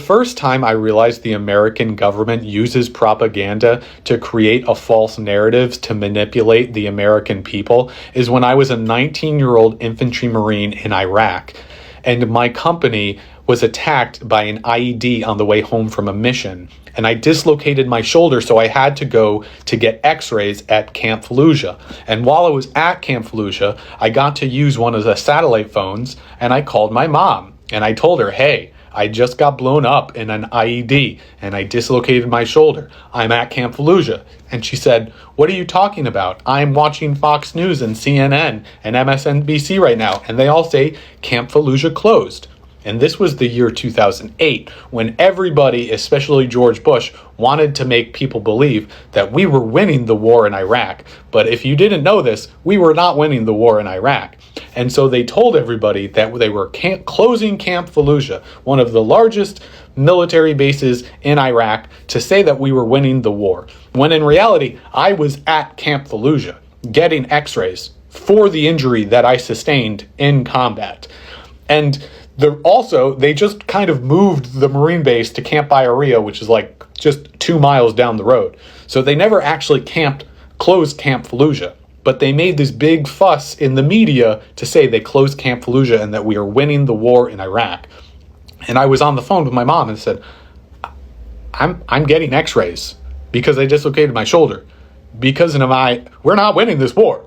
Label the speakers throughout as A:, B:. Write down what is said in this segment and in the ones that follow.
A: first time I realized the American government uses propaganda to create a false narrative to manipulate the American people is when I was a 19-year-old infantry marine in Iraq, and my company was attacked by an IED on the way home from a mission, and I dislocated my shoulder, so I had to go to get x-rays at Camp Fallujah. And while I was at Camp Fallujah, I got to use one of the satellite phones, and I called my mom, and I told her, hey, I just got blown up in an IED, and I dislocated my shoulder. I'm at Camp Fallujah. And she said, what are you talking about? I'm watching Fox News and CNN and MSNBC right now, and they all say Camp Fallujah closed. And this was the year 2008, when everybody, especially George Bush, wanted to make people believe that we were winning the war in Iraq. But if you didn't know this, we were not winning the war in Iraq. And so they told everybody that they were closing Camp Fallujah, one of the largest military bases in Iraq, to say that we were winning the war. When in reality, I was at Camp Fallujah getting x-rays for the injury that I sustained in combat. And they just kind of moved the Marine base to Camp Ioria, which is like just 2 miles down the road. So they never actually closed Camp Fallujah, but they made this big fuss in the media to say they closed Camp Fallujah and that we are winning the war in Iraq. And I was on the phone with my mom and said, I'm getting x-rays because I dislocated my shoulder. We're not winning this war.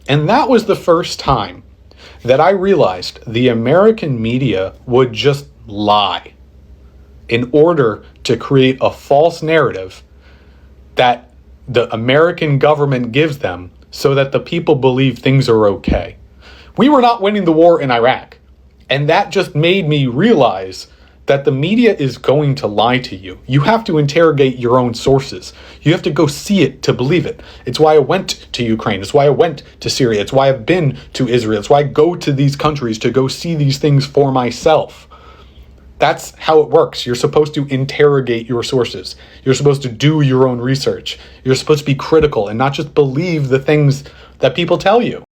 A: And that was the first time that I realized the American media would just lie in order to create a false narrative that the American government gives them so that the people believe things are okay. We were not winning the war in Iraq. And that just made me realize that the media is going to lie to you. You have to interrogate your own sources. You have to go see it to believe it. It's why I went to Ukraine. It's why I went to Syria. It's why I've been to Israel. It's why I go to these countries to go see these things for myself. That's how it works. You're supposed to interrogate your sources. You're supposed to do your own research. You're supposed to be critical and not just believe the things that people tell you.